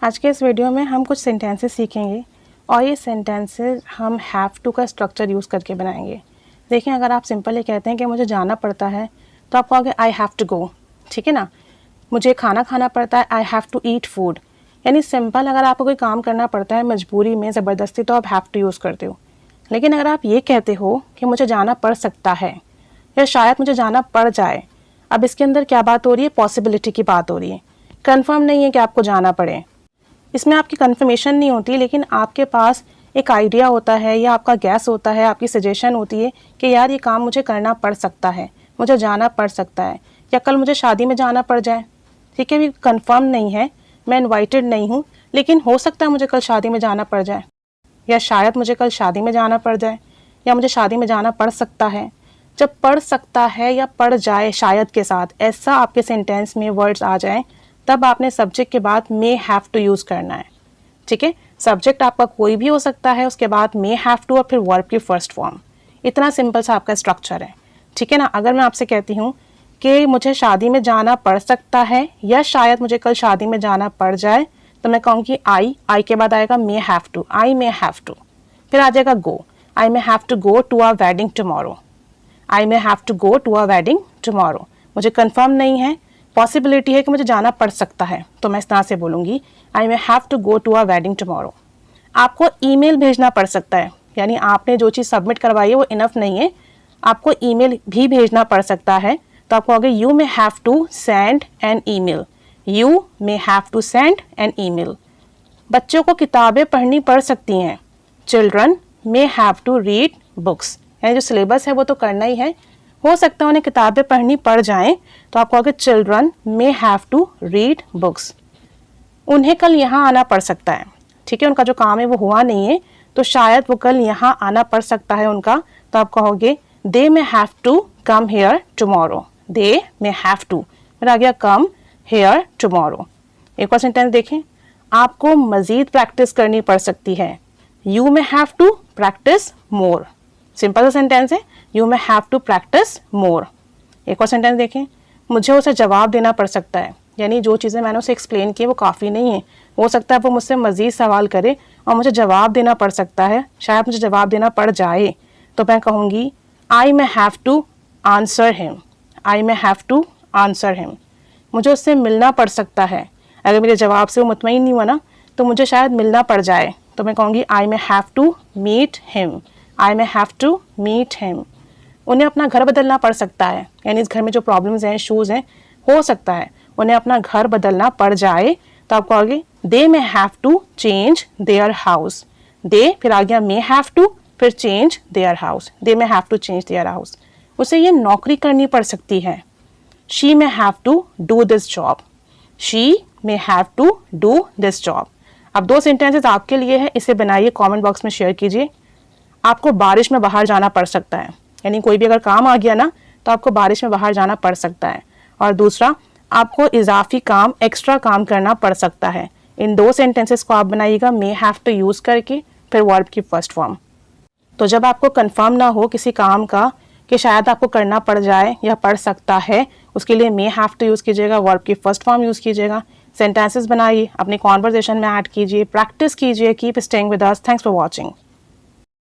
आज के इस वीडियो में हम कुछ सेंटेंसेस सीखेंगे और ये सेंटेंसेस हम हैव टू का स्ट्रक्चर यूज़ करके बनाएंगे। देखिए, अगर आप सिंपल ये कहते हैं कि मुझे जाना पड़ता है तो आप कहोगे आई हैव टू गो, ठीक है ना। मुझे खाना खाना पड़ता है, I have to eat food. यानी सिंपल अगर आपको कोई काम करना पड़ता है मजबूरी में, ज़बरदस्ती, तो आप हैव टू यूज़ करते हो। लेकिन अगर आप ये कहते हो कि मुझे जाना पड़ सकता है या शायद मुझे जाना पड़ जाए, अब इसके अंदर क्या बात हो रही है? पॉसिबिलिटी की बात हो रही है। कंफर्म नहीं है कि आपको जाना पड़े, इसमें आपकी कंफर्मेशन नहीं होती, लेकिन आपके पास एक आइडिया होता है या आपका गैस होता है, आपकी सजेशन होती है कि यार ये काम मुझे करना पड़ सकता है, मुझे जाना पड़ सकता है, या कल मुझे शादी में जाना पड़ जाए। ठीक है, भी कंफर्म नहीं है, मैं इनवाइटेड नहीं हूँ, लेकिन हो सकता है मुझे कल शादी में जाना पड़ जाए, या शायद मुझे कल शादी में जाना पड़ जाए, या मुझे शादी में जाना पड़ सकता है। जब पड़ सकता है या पड़ जाए शायद के साथ ऐसा आपके सेंटेंस में वर्ड्स आ जाएं, तब आपने सब्जेक्ट के बाद मे हैव टू यूज़ करना है। ठीक है, सब्जेक्ट आपका कोई भी हो सकता है, उसके बाद मे हैव टू और फिर वर्ब की फर्स्ट फॉर्म। इतना सिंपल सा आपका स्ट्रक्चर है। ठीक है ना। अगर मैं आपसे कहती हूँ कि मुझे शादी में जाना पड़ सकता है या शायद मुझे कल शादी में जाना पड़ जाए, तो मैं कहूँगी आई के बाद आएगा may have to, I may have to, फिर आ जाएगा go, I may have to go to a wedding tomorrow, I may have to go to a wedding tomorrow. मुझे कंफर्म नहीं है, पॉसिबिलिटी है कि मुझे जाना पड़ सकता है, तो मैं इस तरह से बोलूँगी I may have to go to a wedding tomorrow. आपको ईमेल भेजना पड़ सकता है, यानी आपने जो चीज़ सबमिट करवाई है वो इनफ नहीं है, आपको ईमेल भी भेजना पड़ सकता है, तो आप कहोगे you may have to send an email, you may have to send an email. बच्चों को किताबें पढ़नी पड़ सकती हैं, children may have to read books. यानी जो सिलेबस है वो तो करना ही है, हो सकता है उन्हें किताबें पढ़नी पड़ जाएं, तो आप कहोगे children may have to read books. उन्हें कल यहाँ आना पड़ सकता है, ठीक है, उनका जो काम है वो हुआ नहीं है, तो शायद वो कल यहाँ आना पड़ सकता है उनका, तो आप कहोगे they may have to come here tomorrow, they may have to, फिर आ गया कम हेयर टुमारो। एक और सेंटेंस देखें, आपको मज़ीद प्रैक्टिस करनी पड़ सकती है, you may have to practise more. Simple सा सेंटेंस है, you may have to practise more. एक और सेंटेंस देखें, मुझे उसे जवाब देना पड़ सकता है, यानी जो चीज़ें मैंने उसे एक्सप्लेन की वो काफ़ी नहीं है, हो सकता है वो मुझसे मज़ीद सवाल करे और मुझे जवाब देना पड़ सकता है, शायद मुझे जवाब देना पड़ जाए, तो मैं कहूँगी I may have to answer him, I may have to answer him. मुझे उससे मिलना पड़ सकता है, अगर मेरे जवाब से वो मुतमईन नहीं हुआ ना, तो मुझे शायद मिलना पड़ जाए, तो मैं कहूँगी I may have to meet him, I may have to meet him. उन्हें अपना घर बदलना पड़ सकता है, यानी इस घर में जो प्रॉब्लम्स हैं, इशूज़ हैं, हो सकता है उन्हें अपना घर बदलना पड़ जाए, तो आप कहोगे they may have to change their house, they फिर आ गया मे हैव टू, फिर change their house, they may have to change their house. उसे ये नौकरी करनी पड़ सकती है, she may have to do this job, she may have to do this job. अब दो सेंटेंसेस आपके लिए है, इसे बनाइए, कमेंट बॉक्स में शेयर कीजिए। आपको बारिश में बाहर जाना पड़ सकता है, यानी कोई भी अगर काम आ गया ना, तो आपको बारिश में बाहर जाना पड़ सकता है। और दूसरा, आपको इजाफी काम, एक्स्ट्रा काम करना पड़ सकता है। इन दो सेंटेंसेस को आप बनाइएगा मे हैव टू यूज़ करके, फिर वर्ब की फर्स्ट फॉर्म। तो जब आपको कंफर्म ना हो किसी काम का कि शायद आपको करना पड़ जाए या पड़ सकता है, उसके लिए मे हैव टू यूज़ कीजिएगा, वर्ब की फर्स्ट फॉर्म यूज़ कीजिएगा। सेंटेंसेस बनाइए, अपनी कॉन्वर्जेशन में ऐड कीजिए, प्रैक्टिस कीजिए। Keep staying with us. Thanks for watching.